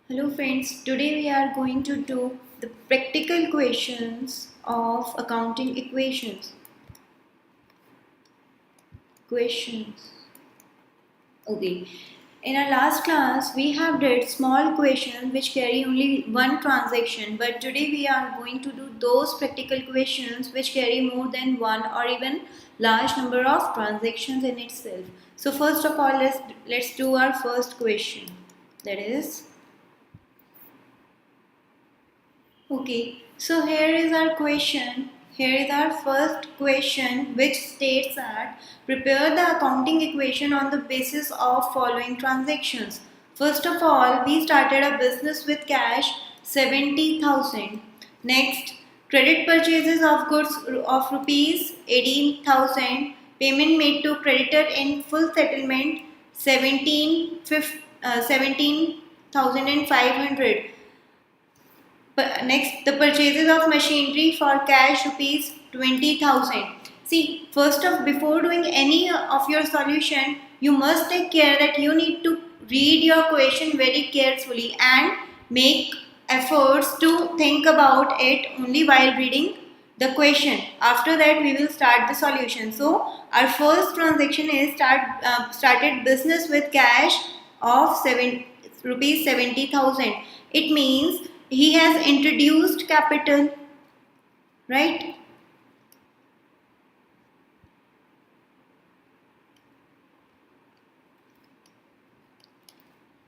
Hello friends, today we are going to do the practical questions of accounting equations. Questions. Okay. In our last class, we have did small questions which carry only one transaction, but today we are going to do those practical questions which carry more than one or even large number of transactions in itself. So first of all, let's do our first question. That is, okay, so here is our question. Here is our first question, which states that prepare the accounting equation on the basis of following transactions. First of all, we started a business with cash 70,000. Next, credit purchases of goods of rupees 18,000. Payment made to creditor in full settlement 17,500. Next, the purchases of machinery for cash rupees 20,000. See, first of before doing any of your solution, you must take care that you need to read your question very carefully and make efforts to think about it only while reading the question. After that, we will start the solution. So, our first transaction is started business with cash of rupees 70,000. It means he has introduced capital, right?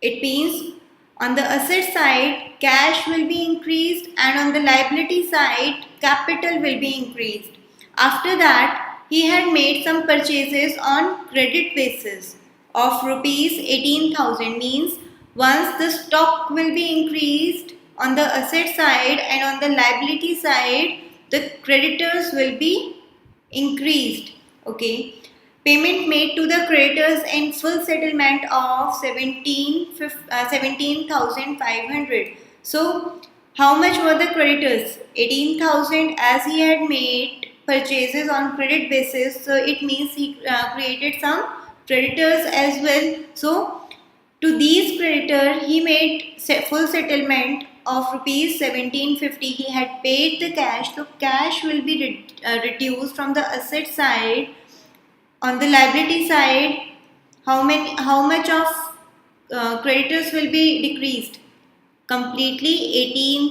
It means on the asset side cash will be increased and on the liability side capital will be increased. After that he had made some purchases on credit basis of rupees 18,000, means once the stock will be increased on the asset side and on the liability side the creditors will be increased. Okay, payment made to the creditors in full settlement of 17,500. So how much were the creditors? 18,000, as he had made purchases on credit basis, so it means he created some creditors as well. So to these creditor he made full settlement of rupees 1750. He had paid the cash, so cash will be reduced from the asset side. On the liability side, how much of creditors will be decreased? Completely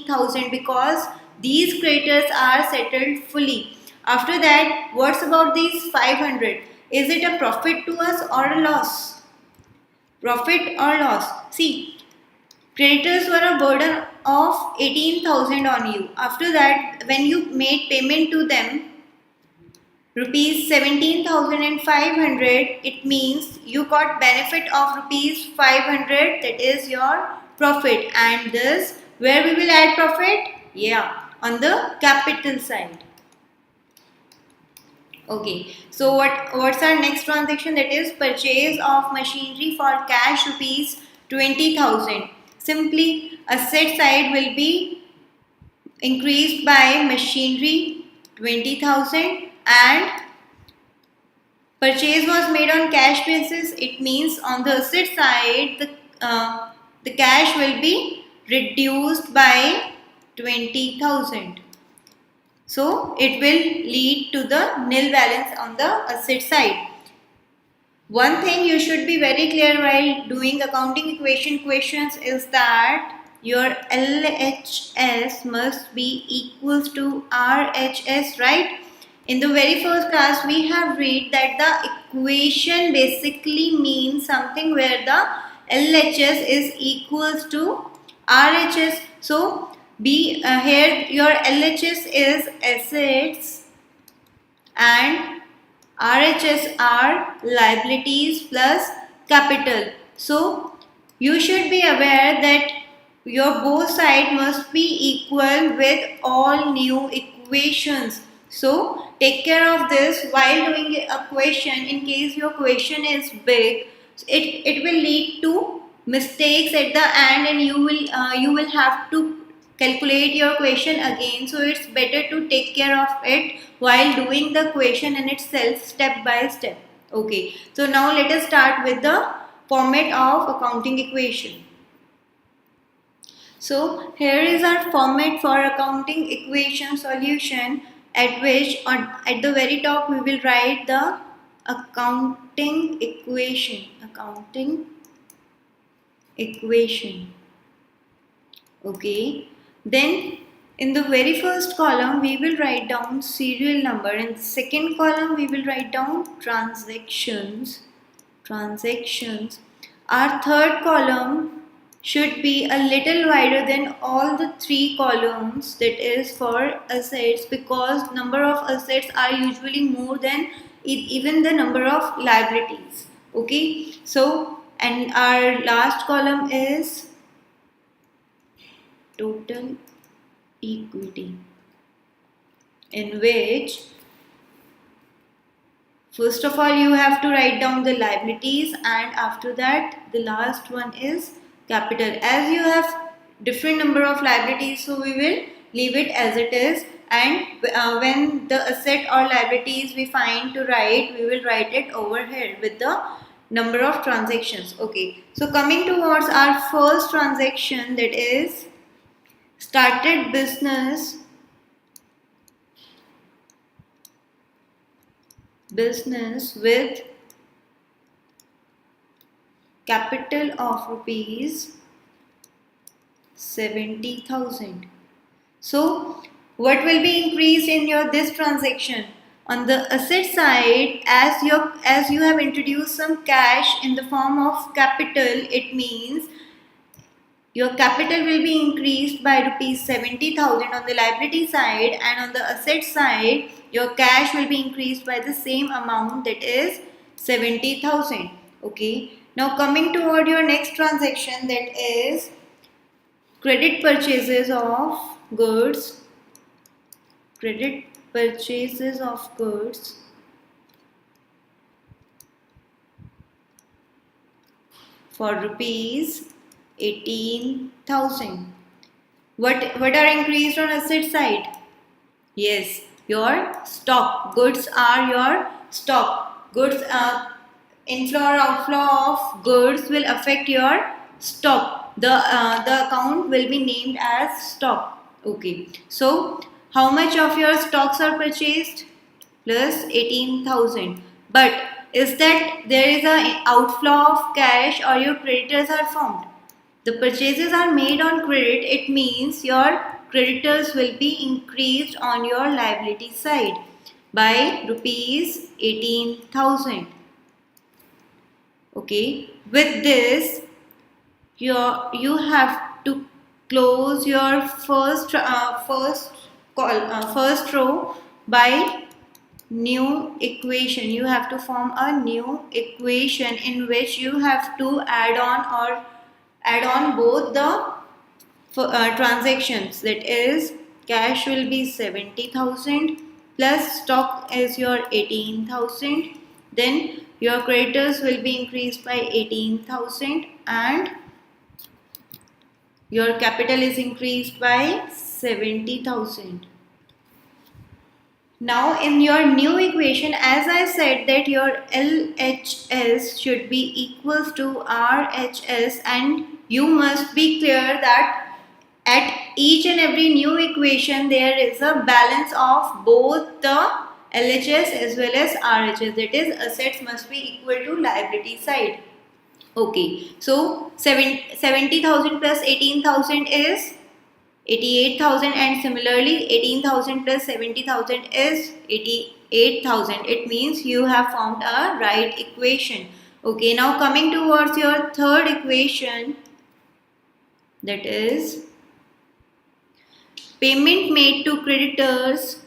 18,000, because these creditors are settled fully. After that, what's about these 500? Is it a profit to us or a loss? Profit or loss? See, creditors were a burden of 18,000 on you. After that, when you made payment to them rupees 17,500, it means you got benefit of rupees 500, that is your profit. And this, where we will add profit? Yeah, on the capital side. Okay, so what's our next transaction? That is purchase of machinery for cash rupees 20,000. Simply asset side will be increased by machinery 20,000 and purchase was made on cash basis. It means on the asset side the cash will be reduced by 20,000. So it will lead to the nil balance on the asset side. One thing you should be very clear while doing accounting equation questions is that your LHS must be equals to RHS, right? In the very first class we have read that the equation basically means something where the LHS is equals to RHS. So here your LHS is assets and RHS are liabilities plus capital. So you should be aware that your both side must be equal with all new equations. So take care of this while doing a question. In case your question is big, it will lead to mistakes at the end and you will have to calculate your question again. So it's better to take care of it while doing the question in itself step by step. Okay, so now let us start with the format of accounting equation. So here is our format for accounting equation solution, at which at the very top we will write the accounting equation. Okay. Then in the very first column we will write down serial number. In the second column we will write down transactions. Our third column should be a little wider than all the three columns, that is for assets, because number of assets are usually more than even the number of liabilities. Okay. So and our last column is total equity, in which first of all you have to write down the liabilities, and after that the last one is capital. As you have different number of liabilities, so we will leave it as it is, and when the asset or liabilities we find to write, we will write it over here with the number of transactions. Okay, so coming towards our first transaction, that is started business with capital of rupees 70,000. So what will be increased in your this transaction? On the asset side, as you have introduced some cash in the form of capital, it means your capital will be increased by rupees 70,000 on the liability side, and on the asset side your cash will be increased by the same amount, that is 70,000. Okay. Now coming toward your next transaction, that is credit purchases of goods. For rupees 18,000. What are increased on asset side? Yes, your stock. Goods are your stock. Goods inflow or outflow of goods will affect your stock. The account will be named as stock. Okay. So how much of your stocks are purchased? Plus 18,000. But is that there is a outflow of cash or your creditors are formed? The purchases are made on credit, it means your creditors will be increased on your liability side by rupees 18,000. Okay, with this you have to close your first row by new equation. You have to form a new equation in which you have to add on both the transactions, that is cash will be 70,000 plus stock is your 18,000, then your creditors will be increased by 18,000 and your capital is increased by 70,000. Now in your new equation, as I said that your LHS should be equals to RHS, and you must be clear that at each and every new equation there is a balance of both the LHS as well as RHS, that is assets must be equal to liability side. Okay, so 70,000 plus 18,000 is 88,000, and similarly 18,000 plus 70,000 is 88,000. It means you have formed a right equation. Okay, now coming towards your third equation, that is payment made to creditors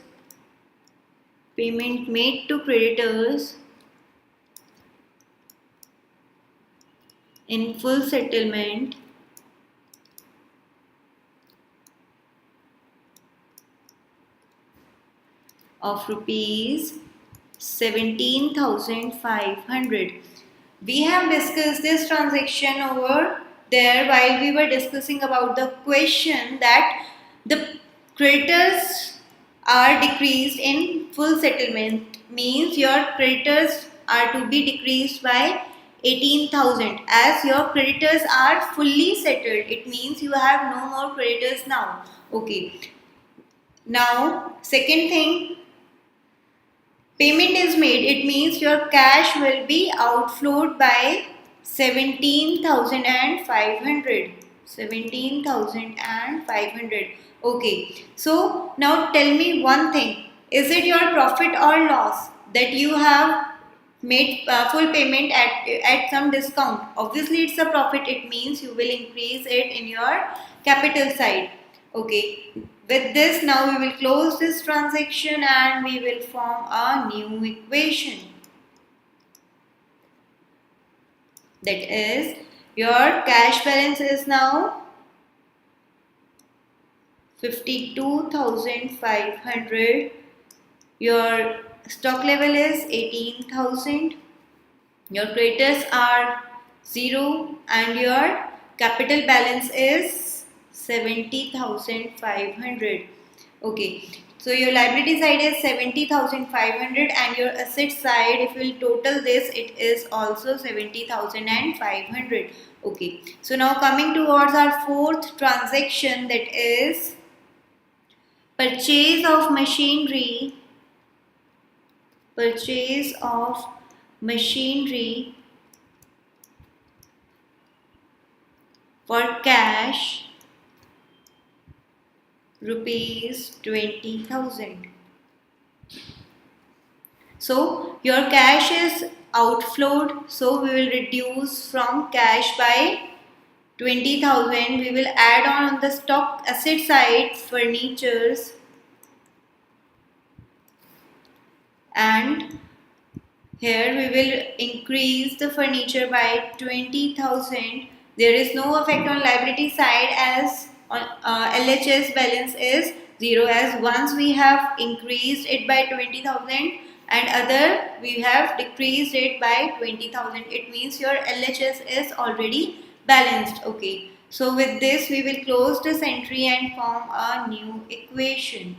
in full settlement of rupees 17,500. We have discussed this transaction over there while we were discussing about the question that the creditors are decreased in full settlement, means your creditors are to be decreased by 18,000 as your creditors are fully settled. It means you have no more creditors now. Okay. Now, second thing, payment is made. It means your cash will be outflowed by 17,500. 17,500. Okay. So now tell me one thing. Is it your profit or loss that you have made full payment at some discount? Obviously it's a profit. It means you will increase it in your capital side. Okay. With this, now we will close this transaction and we will form a new equation. That is, your cash balance is now 52,500. Your stock level is 18,000. Your creditors are 0 and your capital balance is 70,500. Okay, so your liability side is 70,500 and your asset side, if you will total this, it is also 70,500. Okay, so now coming towards our fourth transaction, that is purchase of machinery. Purchase of machinery for cash, rupees 20,000. So your cash is outflowed, so we will reduce from cash by 20,000. We will add on the stock asset side furnitures, and here we will increase the furniture by 20,000. There is no effect on liability side as on LHS balance is 0, as once we have increased it by 20,000 and other we have decreased it by 20,000. It means your LHS is already balanced. Okay. So with this we will close this entry and form a new equation.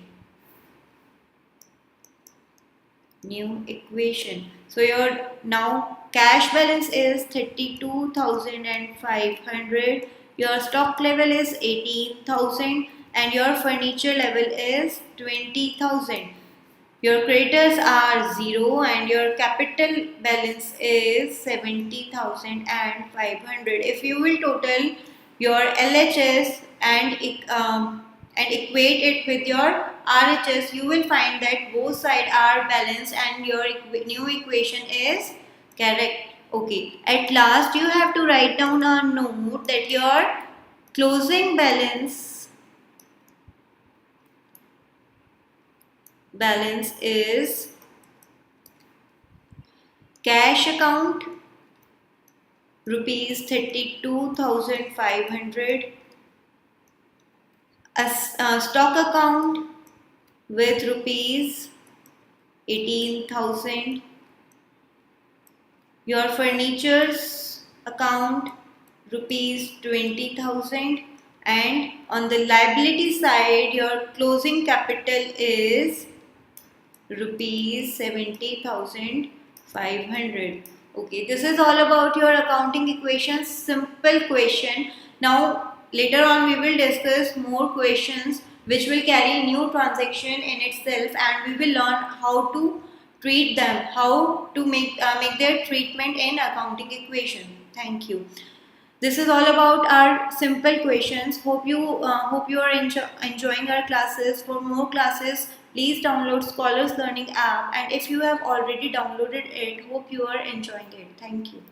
So your now cash balance is 32,500. Your stock level is 18,000 and your furniture level is 20,000. Your creditors are 0 and your capital balance is 70,500. If you will total your LHS and equate it with your RHS, you will find that both sides are balanced and your new equation is correct. Okay. At last, you have to write down a note that your closing balance is cash account rupees 32,500, a stock account with rupees 18,000, your furnitures account rupees 20,000, and on the liability side your closing capital is rupees 70,500. Okay, this is all about your accounting equations, simple question. Now later on we will discuss more questions which will carry new transaction in itself, and we will learn how to treat them, how to make their treatment in accounting equation. Thank you. This is all about our simple questions. Hope you are enjoying our classes. For more classes, please download Scholars Learning app, and if you have already downloaded it, hope you are enjoying it. Thank you.